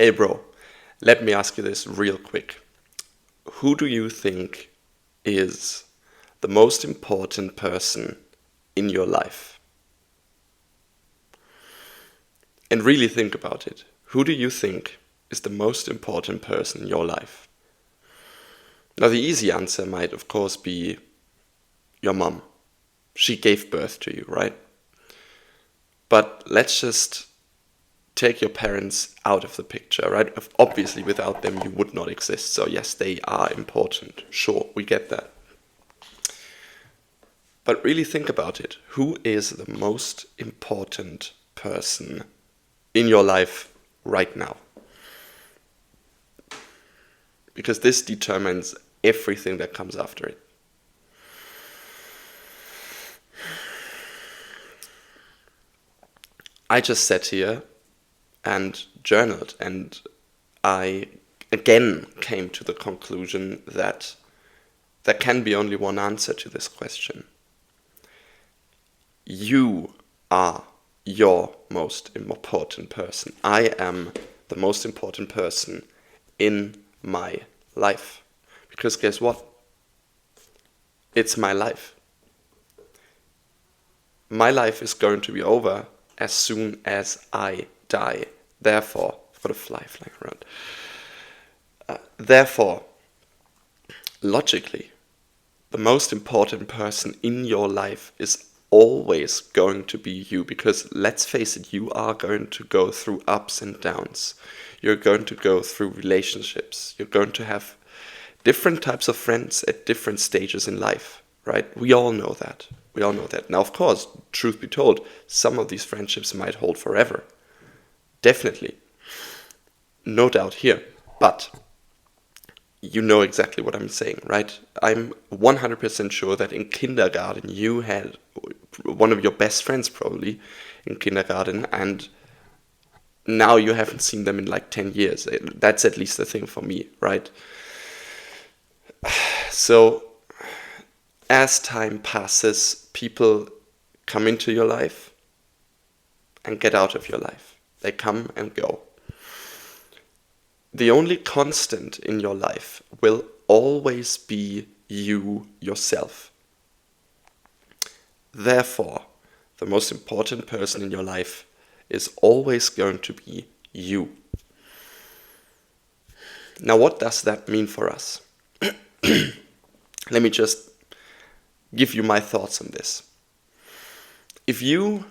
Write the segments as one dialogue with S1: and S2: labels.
S1: Hey bro, let me ask you this real quick. Who do you think is the most important person in your life? And really think about it. Who do you think is the most important person in your life? Now, the easy answer might, of course, be your mom. She gave birth to you, right? But let's just take your parents out of the picture, right? Obviously, without them, you would not exist. So, yes, they are important. Sure, we get that. But really think about it. Who is the most important person in your life right now? Because this determines everything that comes after it. I just sat here and journaled, and I again came to the conclusion that there can be only one answer to this question. You are your most important person. I am the most important person in my life. Because guess what? It's my life. My life is going to be over as soon as I die. Therefore, I've got a fly flying around. Therefore, logically, the most important person in your life is always going to be you, because let's face it, you are going to go through ups and downs. You're going to go through relationships. You're going to have different types of friends at different stages in life, right? We all know that. Now, of course, truth be told, some of these friendships might hold forever. Definitely. No doubt here. But you know exactly what I'm saying, right? I'm 100% sure that in kindergarten you had one of your best friends probably in kindergarten, and now you haven't seen them in like 10 years. That's at least the thing for me, right? So as time passes, people come into your life and get out of your life. They come and go. The only constant in your life will always be you yourself. Therefore, the most important person in your life is always going to be you. Now, what does that mean for us? Let me just give you my thoughts on this. If you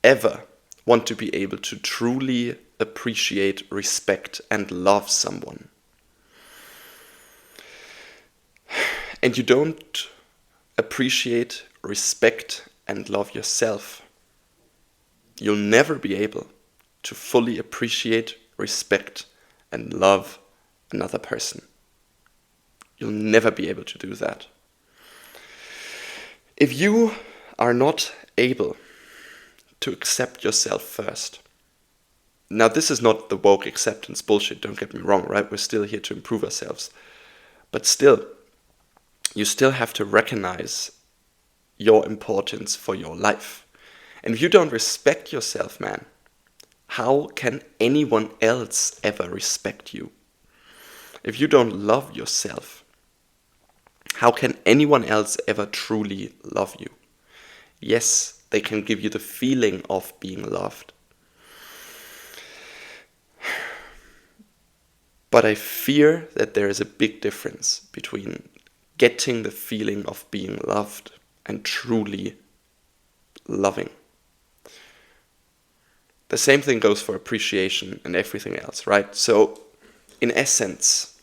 S1: ever want to be able to truly appreciate, respect, and love someone, and you don't appreciate, respect, and love yourself, you'll never be able to fully appreciate, respect, and love another person. You'll never be able to do that. If you are not able to accept yourself first, now this is not the woke acceptance bullshit, don't get me wrong, right? We're still here to improve ourselves. But still, you still have to recognize your importance for your life. And if you don't respect yourself, man, how can anyone else ever respect you? If you don't love yourself, how can anyone else ever truly love you? Yes, they can give you the feeling of being loved. But I fear that there is a big difference between getting the feeling of being loved and truly loving. The same thing goes for appreciation and everything else, right? So, in essence,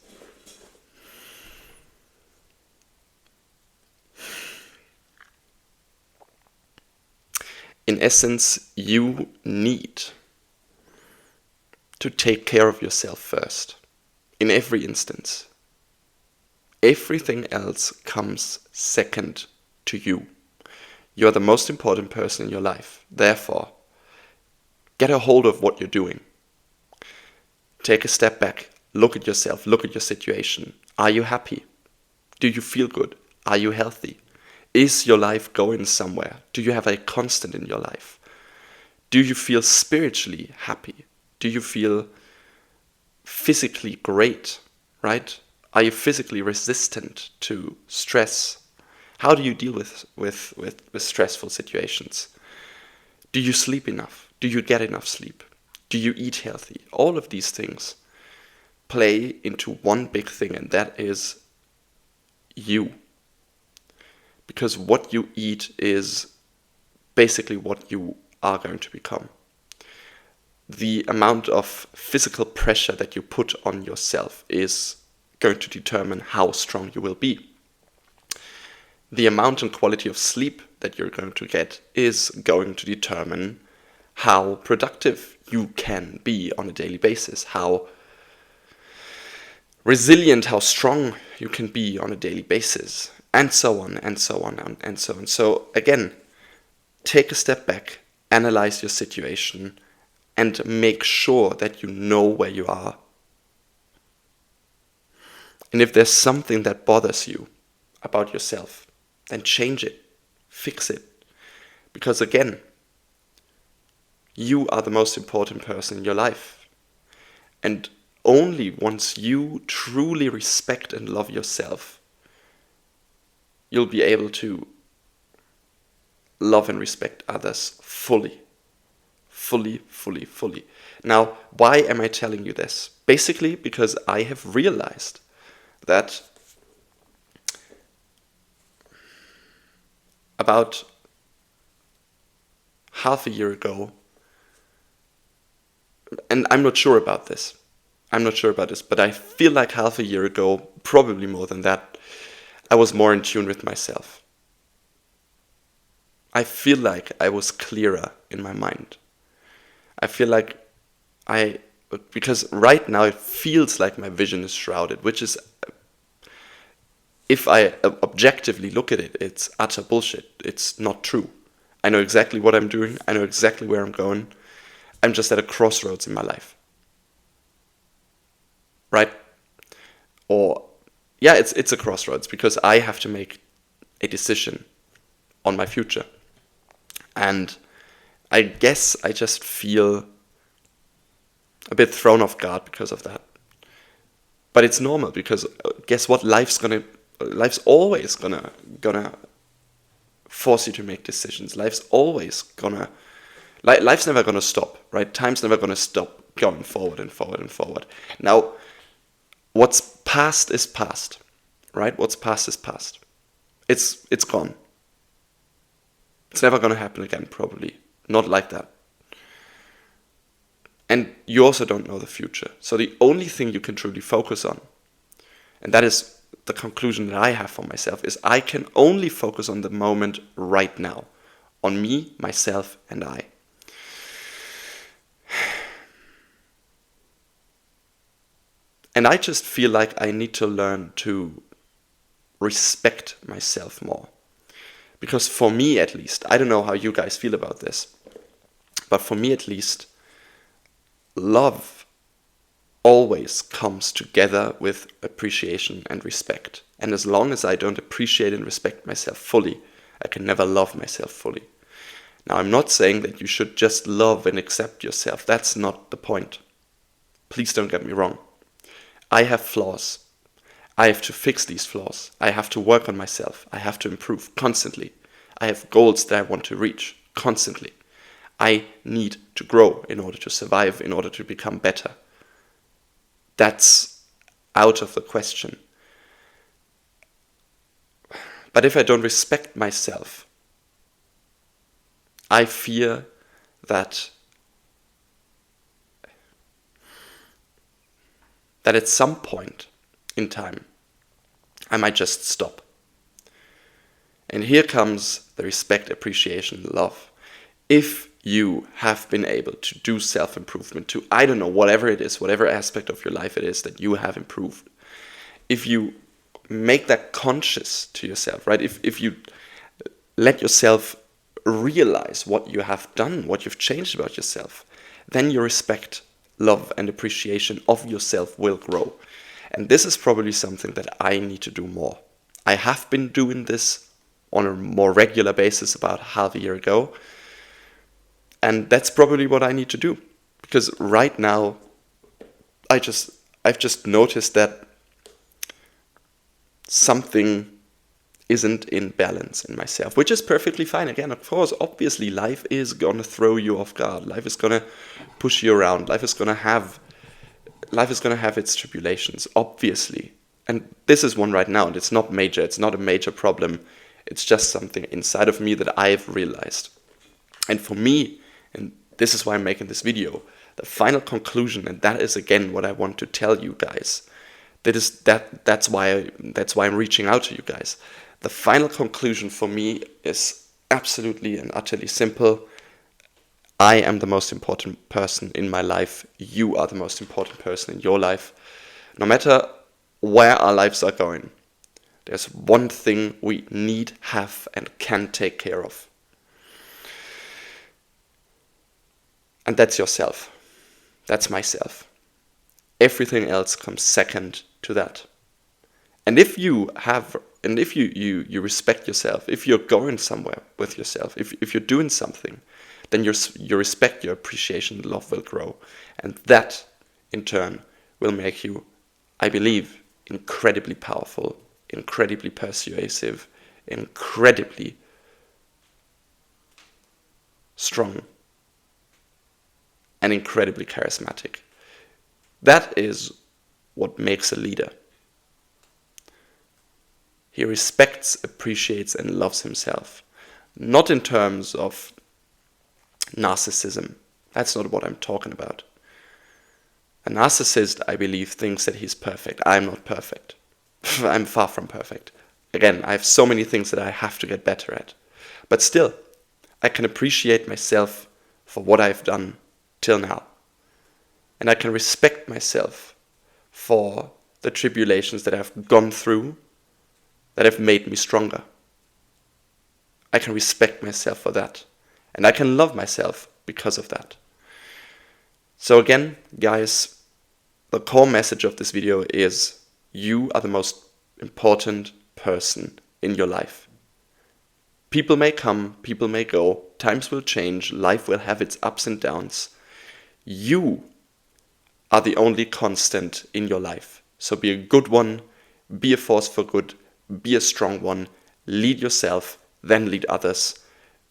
S1: you need to take care of yourself first, in every instance. Everything else comes second to you. You're the most important person in your life. Therefore, get a hold of what you're doing. Take a step back. Look at yourself. Look at your situation. Are you happy? Do you feel good? Are you healthy? Is your life going somewhere? Do you have a constant in your life? Do you feel spiritually happy? Do you feel physically great, right? Are you physically resistant to stress? How do you deal with stressful situations? Do you sleep enough? Do you get enough sleep? Do you eat healthy? All of these things play into one big thing, and that is you. Because what you eat is basically what you are going to become. The amount of physical pressure that you put on yourself is going to determine how strong you will be. The amount and quality of sleep that you're going to get is going to determine how productive you can be on a daily basis, how resilient, how strong you can be on a daily basis, and so on, and so on, and so on. So again, take a step back, analyze your situation, and make sure that you know where you are. And if there's something that bothers you about yourself, then change it, fix it. Because again, you are the most important person in your life. And only once you truly respect and love yourself, you'll be able to love and respect others fully. Fully, fully, fully. Now, why am I telling you this? Basically, because I have realized that about half a year ago, and I'm not sure about this, but I feel like half a year ago, probably more than that, I was more in tune with myself. I feel like I was clearer in my mind. I feel like because right now it feels like my vision is shrouded, which is, if I objectively look at it, it's utter bullshit. It's not true. I know exactly what I'm doing. I know exactly where I'm going. I'm just at a crossroads in my life. Right? Or, yeah, it's a crossroads because I have to make a decision on my future. And I guess I just feel a bit thrown off guard because of that. But it's normal because guess what? Life's always gonna force you to make decisions. Life's never gonna stop, right? Time's never gonna stop going forward and forward and forward. Now, what's past is past, right? What's past is past. It's gone. It's never gonna happen again, probably. Not like that. And you also don't know the future. So the only thing you can truly focus on, and that is the conclusion that I have for myself, is I can only focus on the moment right now. On me, myself, and I. And I just feel like I need to learn to respect myself more. Because for me at least, I don't know how you guys feel about this, but for me at least, love always comes together with appreciation and respect. And as long as I don't appreciate and respect myself fully, I can never love myself fully. Now, I'm not saying that you should just love and accept yourself. That's not the point. Please don't get me wrong. I have flaws. I have to fix these flaws. I have to work on myself. I have to improve constantly. I have goals that I want to reach constantly. I need to grow in order to survive, in order to become better. That's out of the question. But if I don't respect myself, I fear that at some point in time, I might just stop. And here comes the respect, appreciation, love. If you have been able to do self-improvement to, I don't know, whatever it is, whatever aspect of your life it is that you have improved, if you make that conscious to yourself, right? If you let yourself realize what you have done, what you've changed about yourself, then your respect, love, and appreciation of yourself will grow. And this is probably something that I need to do more. I have been doing this on a more regular basis about half a year ago. And that's probably what I need to do. Because right now, I just I've just noticed that something isn't in balance in myself, which is perfectly fine. Again, of course, obviously, life is gonna throw you off guard. Life is gonna push you around. Life is gonna have its tribulations, obviously. And this is one right now, and it's not major. It's not a major problem. It's just something inside of me that I've realized. And for me, and this is why I'm making this video, the final conclusion, and that is again what I want to tell you guys. That's why I'm reaching out to you guys. The final conclusion for me is absolutely and utterly simple. I am the most important person in my life. You are the most important person in your life. No matter where our lives are going, there's one thing we need, have, and can take care of. And that's yourself. That's myself. Everything else comes second to that. And if you respect yourself, if you're going somewhere with yourself, if you're doing something, then your respect, your appreciation, love will grow. And that, in turn, will make you, I believe, incredibly powerful, incredibly persuasive, incredibly strong, and incredibly charismatic. That is what makes a leader. He respects, appreciates, and loves himself. Not in terms of narcissism. That's not what I'm talking about. A narcissist, I believe, thinks that he's perfect. I'm not perfect. I'm far from perfect. Again, I have so many things that I have to get better at. But still, I can appreciate myself for what I've done till now. And I can respect myself for the tribulations that I've gone through that have made me stronger. I can respect myself for that. And I can love myself because of that. So again, guys, the core message of this video is you are the most important person in your life. People may come, people may go, times will change, life will have its ups and downs. You are the only constant in your life. So be a good one, be a force for good, be a strong one, lead yourself, then lead others.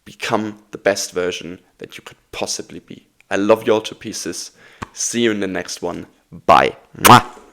S1: Become the best version that you could possibly be. I love you all to pieces. See you in the next one. Bye. Mwah.